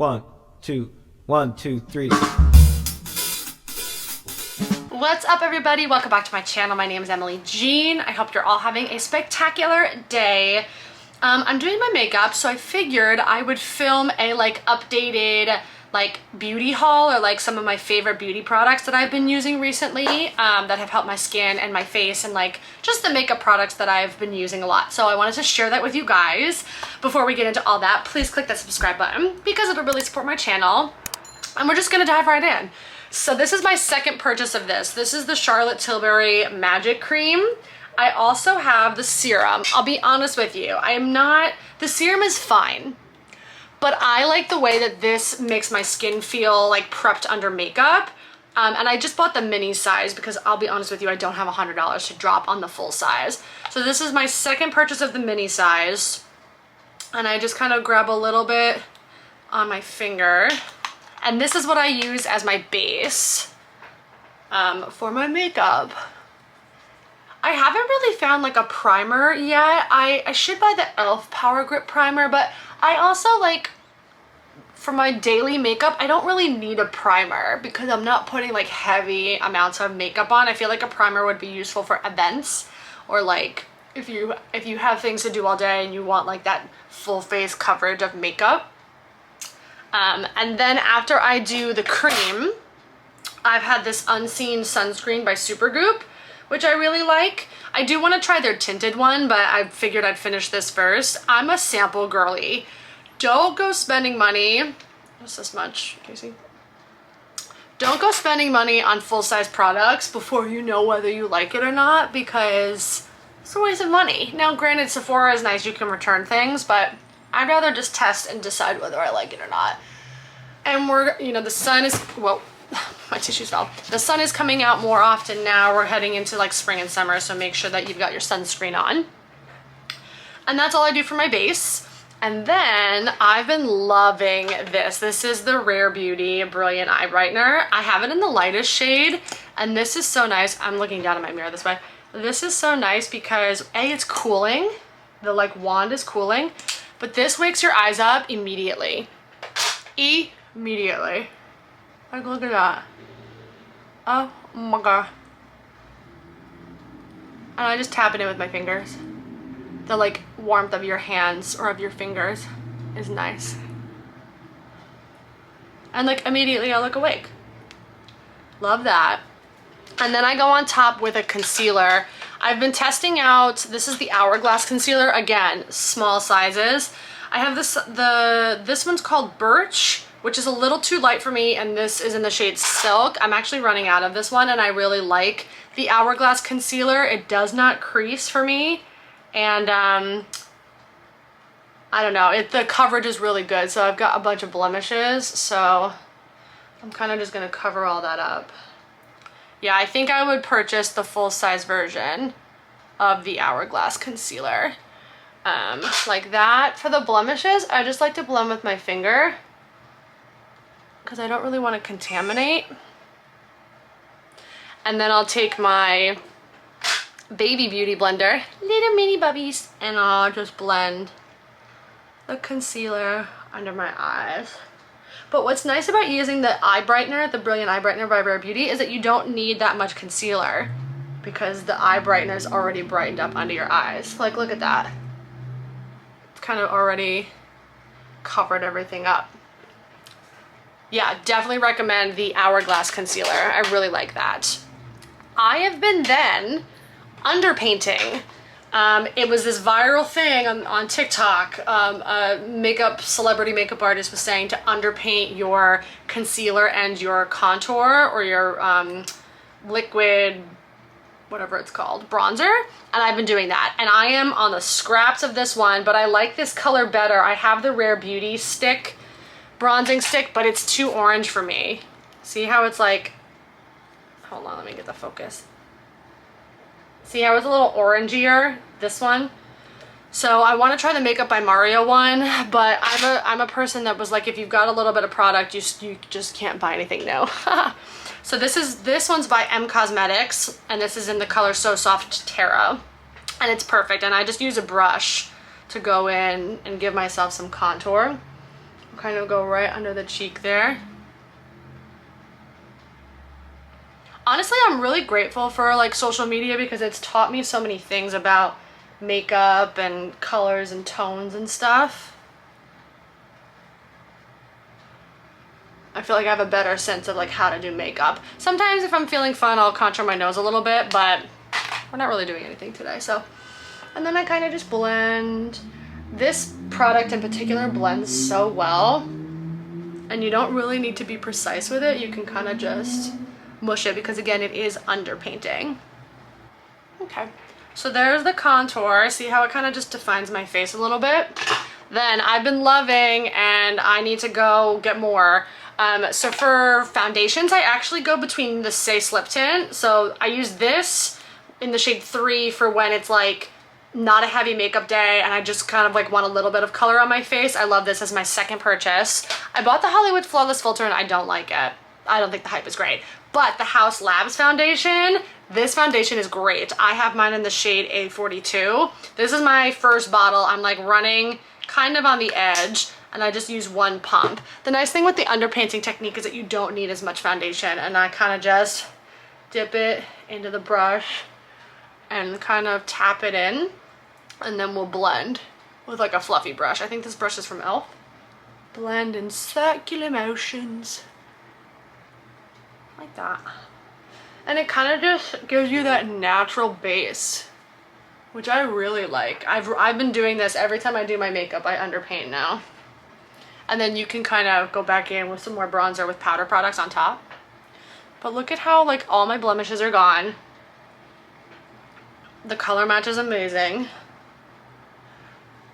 One, two, one, two, three. What's up, everybody? Welcome back to my channel. My name is Emily Jean. I hope you're all having a spectacular day. I'm doing my makeup, so I figured I would film a updated beauty haul, or some of my favorite beauty products that I've been using recently that have helped my skin and my face, and just the makeup products that I've been using a lot. So I wanted to share that with you guys. Before we get into all that, please click that subscribe button because it'll really support my channel. And we're just gonna dive right in. So this is my second purchase of this. This is the Charlotte Tilbury Magic Cream. I also have the serum. I'll be honest with you, the serum is fine, but I like the way that this makes my skin feel prepped under makeup. And I just bought the mini size because I'll be honest with you, I don't have $100 to drop on the full size. So this is my second purchase of the mini size. And I just kind of grab a little bit on my finger. And this is what I use as my base for my makeup. I haven't really found a primer yet. I should buy the e.l.f. Power Grip Primer, but I also for my daily makeup, I don't really need a primer because I'm not putting heavy amounts of makeup on. I feel like a primer would be useful for events, or if you have things to do all day and you want that full face coverage of makeup. And then after I do the cream, I've had this Unseen Sunscreen by Supergoop, which I really like. I do want to try their tinted one, but I figured I'd finish this first. I'm a sample girly. Don't go spending money, just this much, Casey. Don't go spending money on full-size products before you know whether you like it or not, because it's a waste of money. Now, granted, Sephora is nice, you can return things, but I'd rather just test and decide whether I like it or not. And the sun is, well, my tissues fell. The sun is coming out more often now. We're heading into spring and summer, so make sure that you've got your sunscreen on. And that's all I do for my base. And then I've been loving this. This is the Rare Beauty Brilliant Eye Brightener. I have it in the lightest shade, and this is so nice. I'm looking down at my mirror this way. This is so nice because A, it's cooling. The wand is cooling, but this wakes your eyes up immediately. Immediately. Look at that. Oh my god. And I just tap it in with my fingers. The warmth of your hands or of your fingers is nice. And immediately I look awake. Love that. And then I go on top with a concealer. I've been testing out, this is the Hourglass concealer. Again, small sizes. I have this one's called Birch, which is a little too light for me, and this is in the shade Silk. I'm actually running out of this one, and I really like the Hourglass concealer. It does not crease for me, and I don't know, the coverage is really good. So I've got a bunch of blemishes, so I'm kind of just gonna cover all that up. Yeah, I think I would purchase the full-size version of the Hourglass concealer. Like that. For the blemishes, I just like to blend with my finger because I don't really want to contaminate. And then I'll take my Baby Beauty blender, little mini bubbies, and I'll just blend the concealer under my eyes. But what's nice about using the eye brightener, the Brilliant Eye Brightener by Rare Beauty, is that you don't need that much concealer because the eye brightener is already brightened up under your eyes. Look at that. It's kind of already covered everything up. Yeah, definitely recommend the Hourglass concealer. I really like that. I have been then underpainting. It was this viral thing on TikTok. A celebrity makeup artist was saying to underpaint your concealer and your contour, or your liquid, whatever it's called, bronzer. And I've been doing that. And I am on the scraps of this one, but I like this color better. I have the Rare Beauty stick, bronzing stick, but it's too orange for me. See how it's hold on, let me get the focus. See how it's a little orangier, this one? So I want to try the Makeup by Mario one, but I'm a person that was if you've got a little bit of product, you just can't buy anything new. So this one's by M Cosmetics, and this is in the color So Soft Terra, and it's perfect. And I just use a brush to go in and give myself some contour. kind of go right under the cheek there. Honestly, I'm really grateful for like social media because it's taught me so many things about makeup and colors and tones and stuff. I feel like I have a better sense of like how to do makeup. Sometimes if I'm feeling fun, I'll contour my nose a little bit, but we're not really doing anything today, so. And then I kind of just blend. This product in particular blends so well, and you don't really need to be precise with it. You can kind of just mush it because again, it is underpainting. Okay, so there's the contour. See how it kind of just defines my face a little bit? Then I've been loving, and I need to go get more. So for foundations, I actually go between the Stay Slip Tint. So I use this in the shade 3 for when it's like not a heavy makeup day and I just kind of like want a little bit of color on my face. I love this as my second purchase. I bought the Hollywood Flawless Filter and I don't like it. I don't think the hype is great. But the House Labs foundation, this foundation is great. I have mine in the shade A42. This is my first bottle. I'm like running kind of on the edge and I just use one pump. The nice thing with the underpainting technique is that you don't need as much foundation, and I kind of just dip it into the brush and kind of tap it in, and then we'll blend with like a fluffy brush. I think this brush is from e.l.f. Blend in circular motions. Like that. And it kind of just gives you that natural base, which I really like. I've been doing this every time I do my makeup. I underpaint now. And then you can kind of go back in with some more bronzer with powder products on top. But look at how like all my blemishes are gone. The color match is amazing.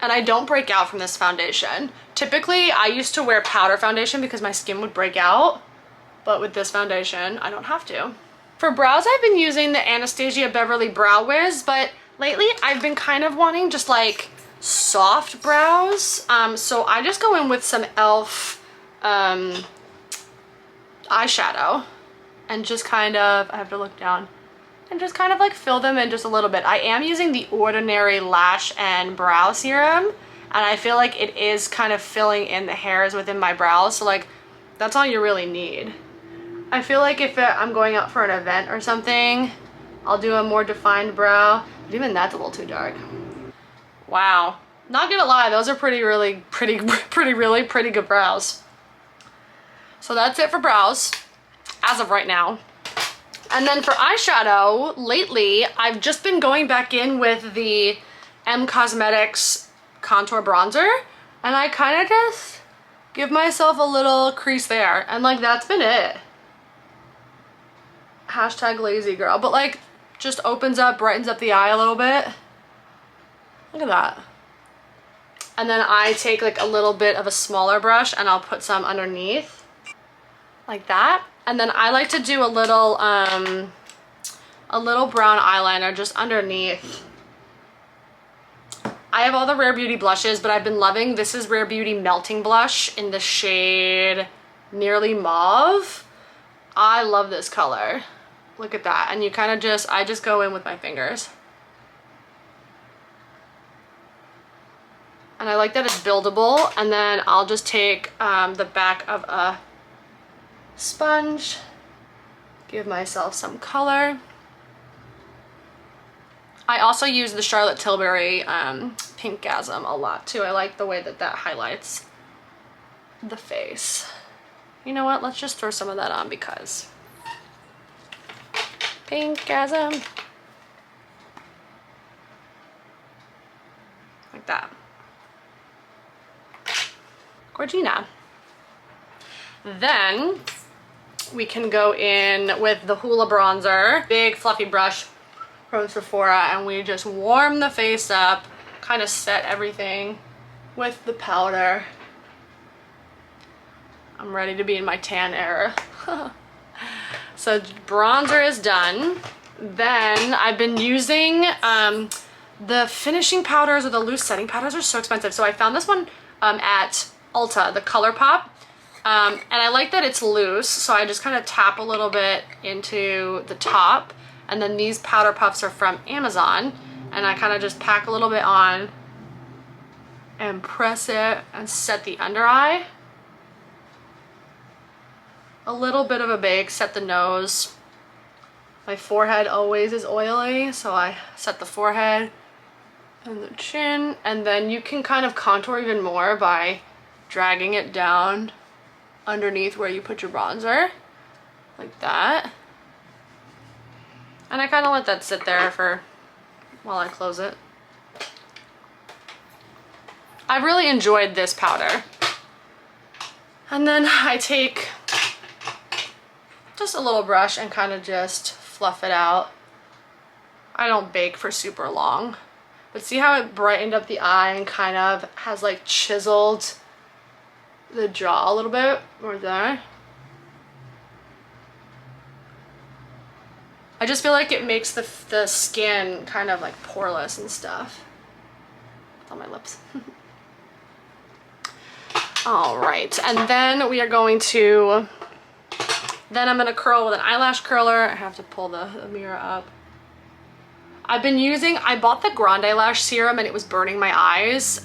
And I don't break out from this foundation. Typically, I used to wear powder foundation because my skin would break out. But with this foundation, I don't have to. For brows, I've been using the Anastasia Beverly Brow Wiz, but lately I've been kind of wanting just like soft brows. So I just go in with some e.l.f. eyeshadow and just kind of, I have to look down, and just kind of like fill them in just a little bit. I am using the Ordinary Lash and Brow Serum, and I feel like it is kind of filling in the hairs within my brows. So like, that's all you really need. I feel like if I'm going out for an event or something, I'll do a more defined brow. But even that's a little too dark. Wow. Not gonna lie, those are really pretty good brows. So that's it for brows, as of right now. And then for eyeshadow, lately, I've just been going back in with the M Cosmetics Contour Bronzer, and I kind of just give myself a little crease there, and like that's been it. Hashtag lazy girl, but like just opens up, brightens up the eye a little bit. Look at that. And then I take like a little bit of a smaller brush and I'll put some underneath like that. And then I like to do a little brown eyeliner just underneath. I have all the Rare Beauty blushes, but I've been loving, this is Rare Beauty Melting Blush in the shade Nearly Mauve. I love this color. Look at that. And you kind of just, I just go in with my fingers. And I like that it's buildable. And then I'll just take the back of a sponge, give myself some color. I also use the Charlotte Tilbury Pinkgasm a lot too. I like the way that that highlights the face. You know what? Let's just throw some of that on because Pinkgasm. Like that. Gorgina. Then we can go in with the Hoola bronzer, big fluffy brush from Sephora, and we just warm the face up, kind of set everything with the powder. I'm ready to be in my tan era. So bronzer is done. Then I've been using the finishing powders, or the loose setting powders are so expensive. So I found this one at Ulta, the ColourPop. And I like that it's loose, so I just kind of tap a little bit into the top. And then these powder puffs are from Amazon, and I kind of just pack a little bit on and press it and set the under eye. a little bit of a bake, set the nose. My forehead always is oily, so I set the forehead and the chin, and then you can kind of contour even more by dragging it down underneath where you put your bronzer, like that. And I kind of let that sit there for while I close it. I really enjoyed this powder. And then I take just a little brush and kind of just fluff it out. I don't bake for super long, but see how it brightened up the eye and kind of has like chiseled the jaw a little bit right there. I just feel like it makes the skin kind of like poreless and stuff. It's on my lips. All right, and then we are going to, then I'm gonna curl with an eyelash curler. I have to pull the mirror up. I bought the Grande Lash Serum and it was burning my eyes,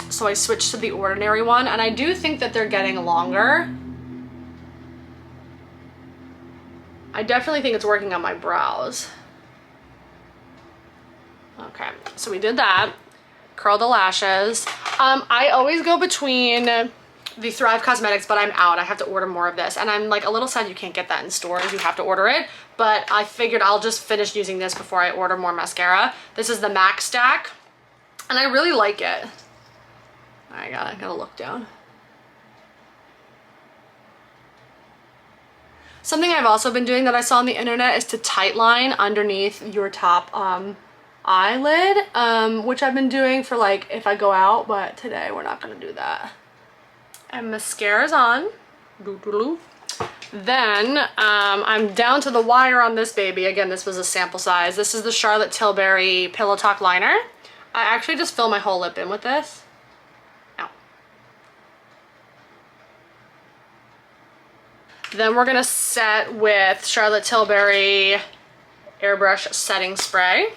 so I switched to the Ordinary one, and I do think that they're getting longer. I definitely think it's working on my brows. Okay, so we did that. Curl the lashes. I always go between the Thrive Cosmetics, but I'm out. I have to order more of this, and I'm like a little sad you can't get that in stores. You have to order it, but I figured I'll just finish using this before I order more mascara. This is the MAC Stack, and I really like it. I gotta look down. Something I've also been doing that I saw on the internet is to tightline underneath your top eyelid, which I've been doing for like if I go out, but today we're not gonna do that. And mascara's on. Then I'm down to the wire on this baby. Again, this was a sample size. This is the Charlotte Tilbury Pillow Talk liner. I actually just fill my whole lip in with this. Ow. Then we're gonna set with Charlotte Tilbury Airbrush Setting Spray.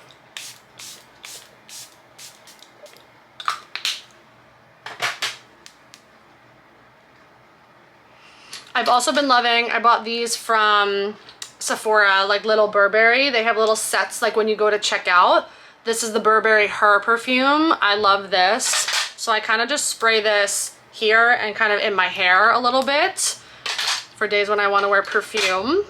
I've also been loving, I bought these from Sephora, like Little Burberry. They have little sets like when you go to check out. This is the Burberry Her perfume. I love this. So I kind of just spray this here and kind of in my hair a little bit for days when I want to wear perfume.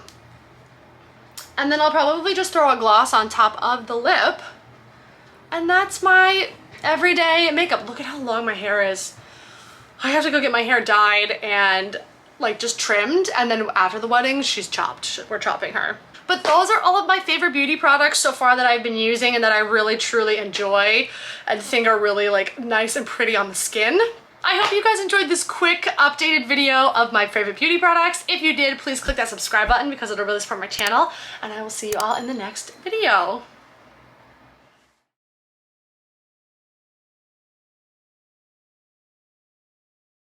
And then I'll probably just throw a gloss on top of the lip. And that's my everyday makeup. Look at how long my hair is. I have to go get my hair dyed and like just trimmed, and then after the wedding she's chopped. We're chopping her. But those are all of my favorite beauty products so far that I've been using and that I really truly enjoy and think are really like nice and pretty on the skin. I hope you guys enjoyed this quick updated video of my favorite beauty products. If you did, please click that subscribe button because it'll really support my channel, and I will see you all in the next video.